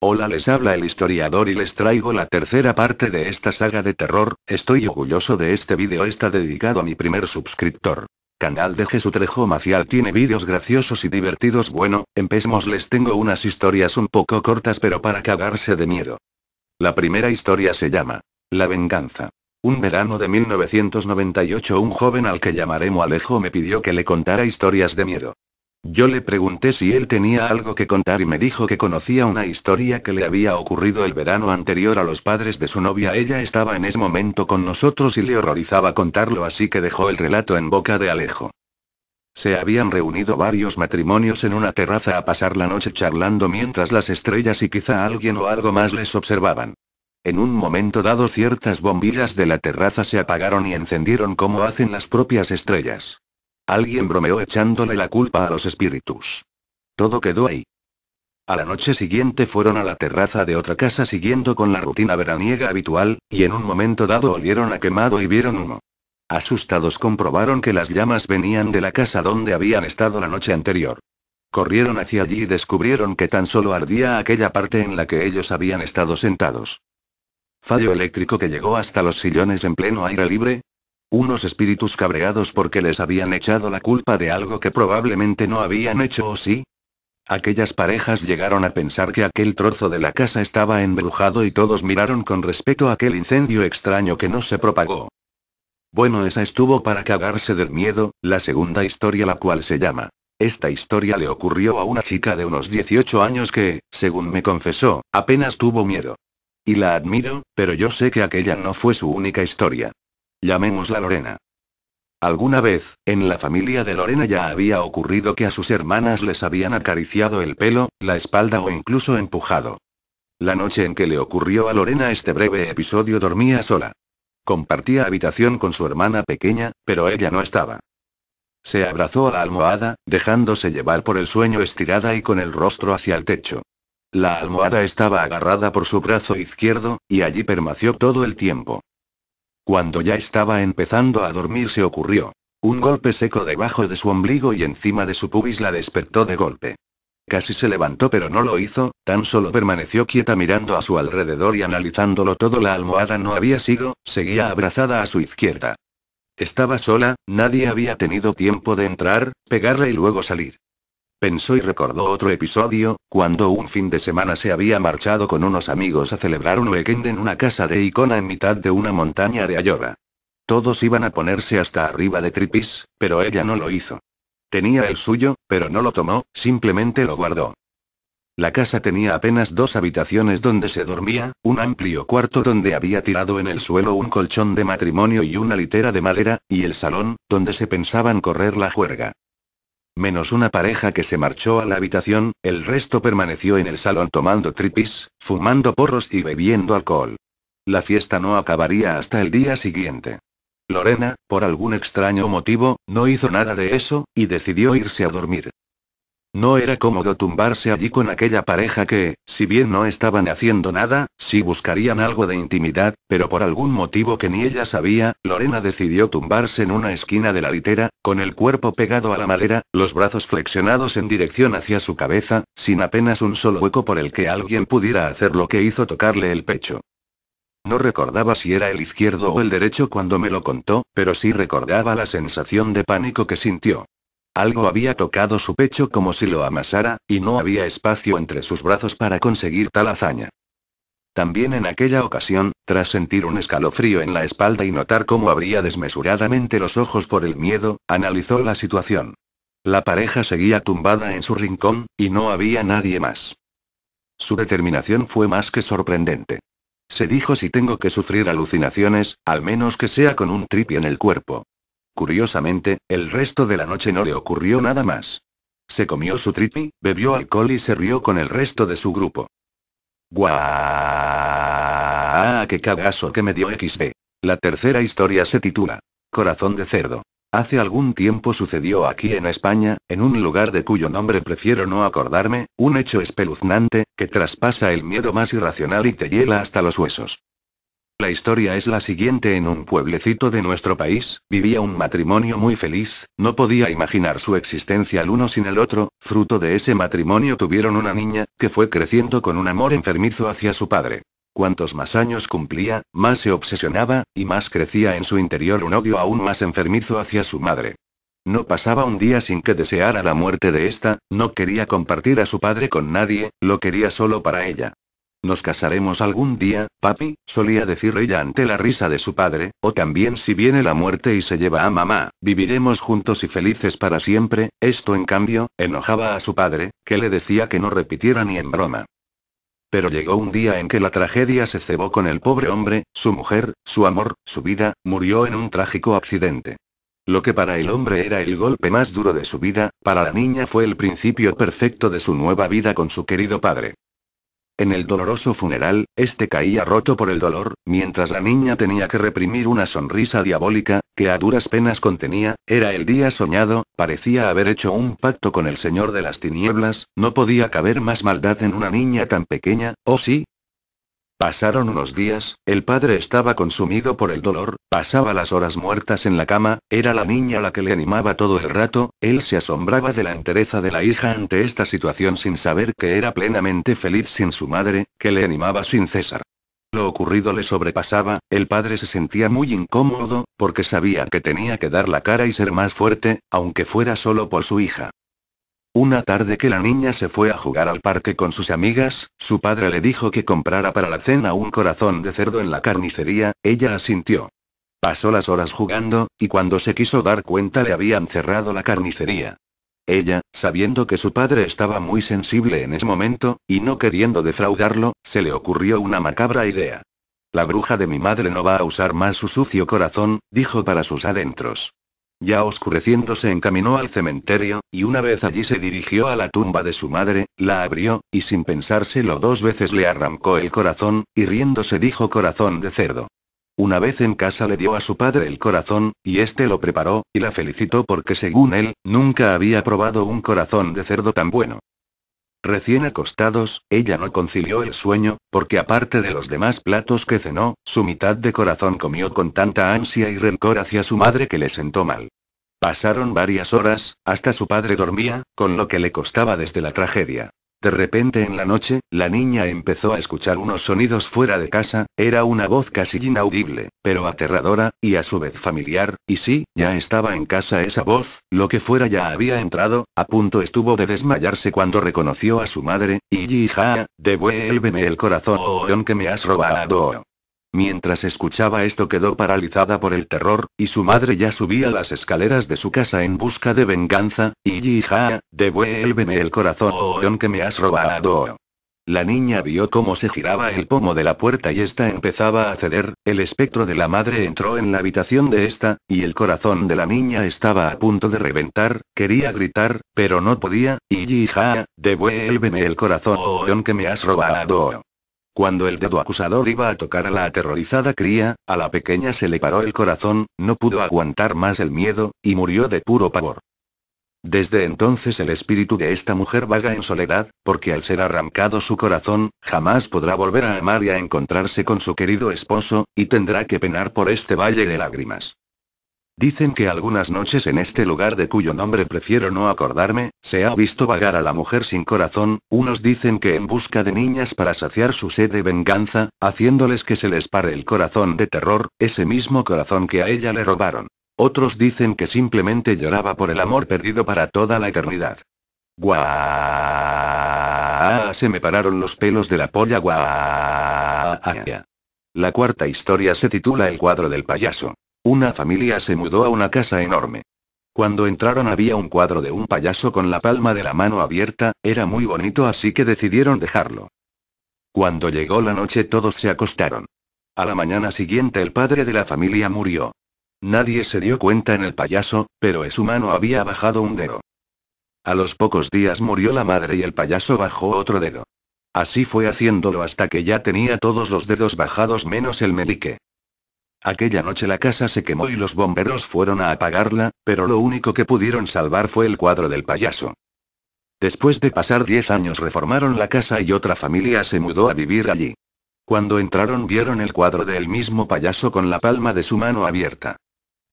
Hola, les habla el historiador y les traigo la tercera parte de esta saga de terror. Estoy orgulloso de este vídeo, está dedicado a mi primer suscriptor. Canal de Jesús Trejo Maciel tiene vídeos graciosos y divertidos. Bueno, empecemos. Les tengo unas historias un poco cortas pero para cagarse de miedo. La primera historia se llama La venganza. Un verano de 1998 un joven al que llamaremos Alejo me pidió que le contara historias de miedo. Yo le pregunté si él tenía algo que contar y me dijo que conocía una historia que le había ocurrido el verano anterior a los padres de su novia. Ella estaba en ese momento con nosotros y le horrorizaba contarlo, así que dejó el relato en boca de Alejo. Se habían reunido varios matrimonios en una terraza a pasar la noche charlando mientras las estrellas y quizá alguien o algo más les observaban. En un momento dado ciertas bombillas de la terraza se apagaron y encendieron como hacen las propias estrellas. Alguien bromeó echándole la culpa a los espíritus. Todo quedó ahí. A la noche siguiente fueron a la terraza de otra casa siguiendo con la rutina veraniega habitual, y en un momento dado olieron a quemado y vieron humo. Asustados comprobaron que las llamas venían de la casa donde habían estado la noche anterior. Corrieron hacia allí y descubrieron que tan solo ardía aquella parte en la que ellos habían estado sentados. Fallo eléctrico que llegó hasta los sillones en pleno aire libre. Unos espíritus cabreados porque les habían echado la culpa de algo que probablemente no habían hecho, ¿o sí? Aquellas parejas llegaron a pensar que aquel trozo de la casa estaba embrujado y todos miraron con respeto aquel incendio extraño que no se propagó. Bueno, esa estuvo para cagarse del miedo. La segunda historia, la cual se llama Esta historia le ocurrió a una chica de unos 18 años que, según me confesó, apenas tuvo miedo. Y la admiro, pero yo sé que aquella no fue su única historia. Llamémosla Lorena. Alguna vez, en la familia de Lorena ya había ocurrido que a sus hermanas les habían acariciado el pelo, la espalda o incluso empujado. La noche en que le ocurrió a Lorena este breve episodio dormía sola. Compartía habitación con su hermana pequeña, pero ella no estaba. Se abrazó a la almohada, dejándose llevar por el sueño estirada y con el rostro hacia el techo. La almohada estaba agarrada por su brazo izquierdo, y allí permaneció todo el tiempo. Cuando ya estaba empezando a dormir se ocurrió. Un golpe seco debajo de su ombligo y encima de su pubis la despertó de golpe. Casi se levantó pero no lo hizo, tan solo permaneció quieta mirando a su alrededor y analizándolo todo. La almohada no había sido, seguía abrazada a su izquierda. Estaba sola, nadie había tenido tiempo de entrar, pegarle y luego salir. Pensó y recordó otro episodio, cuando un fin de semana se había marchado con unos amigos a celebrar un weekend en una casa de Icona en mitad de una montaña de Ayora. Todos iban a ponerse hasta arriba de tripis, pero ella no lo hizo. Tenía el suyo, pero no lo tomó, simplemente lo guardó. La casa tenía apenas 2 habitaciones donde se dormía, un amplio cuarto donde había tirado en el suelo un colchón de matrimonio y una litera de madera, y el salón, donde se pensaban correr la juerga. Menos una pareja que se marchó a la habitación, el resto permaneció en el salón tomando tripis, fumando porros y bebiendo alcohol. La fiesta no acabaría hasta el día siguiente. Lorena, por algún extraño motivo, no hizo nada de eso, y decidió irse a dormir. No era cómodo tumbarse allí con aquella pareja que, si bien no estaban haciendo nada, sí buscarían algo de intimidad, pero por algún motivo que ni ella sabía, Lorena decidió tumbarse en una esquina de la litera, con el cuerpo pegado a la madera, los brazos flexionados en dirección hacia su cabeza, sin apenas un solo hueco por el que alguien pudiera hacer lo que hizo: tocarle el pecho. No recordaba si era el izquierdo o el derecho cuando me lo contó, pero sí recordaba la sensación de pánico que sintió. Algo había tocado su pecho como si lo amasara, y no había espacio entre sus brazos para conseguir tal hazaña. También en aquella ocasión, tras sentir un escalofrío en la espalda y notar cómo abría desmesuradamente los ojos por el miedo, analizó la situación. La pareja seguía tumbada en su rincón, y no había nadie más. Su determinación fue más que sorprendente. Se dijo: si tengo que sufrir alucinaciones, al menos que sea con un tripi en el cuerpo. Curiosamente, el resto de la noche no le ocurrió nada más. Se comió su tripi, bebió alcohol y se rió con el resto de su grupo. ¡Guau! ¡Qué cagazo que me dio XD! La tercera historia se titula Corazón de cerdo. Hace algún tiempo sucedió aquí en España, en un lugar de cuyo nombre prefiero no acordarme, un hecho espeluznante, que traspasa el miedo más irracional y te hiela hasta los huesos. La historia es la siguiente: en un pueblecito de nuestro país, vivía un matrimonio muy feliz, no podía imaginar su existencia el uno sin el otro. Fruto de ese matrimonio tuvieron una niña, que fue creciendo con un amor enfermizo hacia su padre. Cuantos más años cumplía, más se obsesionaba, y más crecía en su interior un odio aún más enfermizo hacia su madre. No pasaba un día sin que deseara la muerte de esta, no quería compartir a su padre con nadie, lo quería solo para ella. «Nos casaremos algún día, papi», solía decir ella ante la risa de su padre, «o también si viene la muerte y se lleva a mamá, viviremos juntos y felices para siempre». Esto en cambio, enojaba a su padre, que le decía que no repitiera ni en broma. Pero llegó un día en que la tragedia se cebó con el pobre hombre, su mujer, su amor, su vida, murió en un trágico accidente. Lo que para el hombre era el golpe más duro de su vida, para la niña fue el principio perfecto de su nueva vida con su querido padre. En el doloroso funeral, este caía roto por el dolor, mientras la niña tenía que reprimir una sonrisa diabólica, que a duras penas contenía. Era el día soñado, parecía haber hecho un pacto con el Señor de las Tinieblas, no podía caber más maldad en una niña tan pequeña, ¿oh sí? Pasaron unos días, el padre estaba consumido por el dolor, pasaba las horas muertas en la cama, era la niña la que le animaba todo el rato, él se asombraba de la entereza de la hija ante esta situación sin saber que era plenamente feliz sin su madre, que le animaba sin cesar. Lo ocurrido le sobrepasaba, el padre se sentía muy incómodo, porque sabía que tenía que dar la cara y ser más fuerte, aunque fuera solo por su hija. Una tarde que la niña se fue a jugar al parque con sus amigas, su padre le dijo que comprara para la cena un corazón de cerdo en la carnicería, ella asintió. Pasó las horas jugando, y cuando se quiso dar cuenta le habían cerrado la carnicería. Ella, sabiendo que su padre estaba muy sensible en ese momento, y no queriendo defraudarlo, se le ocurrió una macabra idea. «La bruja de mi madre no va a usar más su sucio corazón», dijo para sus adentros. Ya oscureciendo se encaminó al cementerio, y una vez allí se dirigió a la tumba de su madre, la abrió, y sin pensárselo dos veces le arrancó el corazón, y riéndose dijo: «Corazón de cerdo». Una vez en casa le dio a su padre el corazón, y este lo preparó, y la felicitó porque según él, nunca había probado un corazón de cerdo tan bueno. Recién acostados, ella no concilió el sueño, porque aparte de los demás platos que cenó, su mitad de corazón comió con tanta ansia y rencor hacia su madre que le sentó mal. Pasaron varias horas, hasta su padre dormía, con lo que le costaba desde la tragedia. De repente en la noche, la niña empezó a escuchar unos sonidos fuera de casa, era una voz casi inaudible, pero aterradora, y a su vez familiar, y sí, ya estaba en casa esa voz, lo que fuera ya había entrado, a punto estuvo de desmayarse cuando reconoció a su madre: «Hija, devuélveme el corazón que me has robado». Mientras escuchaba esto quedó paralizada por el terror, y su madre ya subía las escaleras de su casa en busca de venganza: «Hija, devuélveme el corazón que me has robado». La niña vio cómo se giraba el pomo de la puerta y ésta empezaba a ceder, el espectro de la madre entró en la habitación de esta, y el corazón de la niña estaba a punto de reventar, quería gritar, pero no podía: «Hija, devuélveme el corazón que me has robado». Cuando el dedo acusador iba a tocar a la aterrorizada cría, a la pequeña se le paró el corazón, no pudo aguantar más el miedo, y murió de puro pavor. Desde entonces el espíritu de esta mujer vaga en soledad, porque al ser arrancado su corazón, jamás podrá volver a amar y a encontrarse con su querido esposo, y tendrá que penar por este valle de lágrimas. Dicen que algunas noches en este lugar de cuyo nombre prefiero no acordarme, se ha visto vagar a la mujer sin corazón, unos dicen que en busca de niñas para saciar su sed de venganza, haciéndoles que se les pare el corazón de terror, ese mismo corazón que a ella le robaron. Otros dicen que simplemente lloraba por el amor perdido para toda la eternidad. ¡Guau! Se me pararon los pelos de la polla. ¡Guau! La cuarta historia se titula El cuadro del payaso. Una familia se mudó a una casa enorme. Cuando entraron había un cuadro de un payaso con la palma de la mano abierta, era muy bonito así que decidieron dejarlo. Cuando llegó la noche todos se acostaron. A la mañana siguiente el padre de la familia murió. Nadie se dio cuenta en el payaso, pero en su mano había bajado un dedo. A los pocos días murió la madre y el payaso bajó otro dedo. Así fue haciéndolo hasta que ya tenía todos los dedos bajados menos el meñique. Aquella noche la casa se quemó y los bomberos fueron a apagarla, pero lo único que pudieron salvar fue el cuadro del payaso. Después de pasar 10 años reformaron la casa y otra familia se mudó a vivir allí. Cuando entraron vieron el cuadro del mismo payaso con la palma de su mano abierta.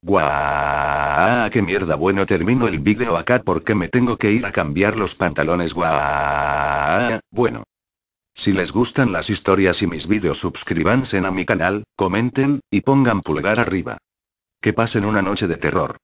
¡Guau! ¡Qué mierda! Bueno, termino el vídeo acá porque me tengo que ir a cambiar los pantalones. ¡Guau! Bueno. Si les gustan las historias y mis vídeos, suscríbanse a mi canal, comenten, y pongan pulgar arriba. Que pasen una noche de terror.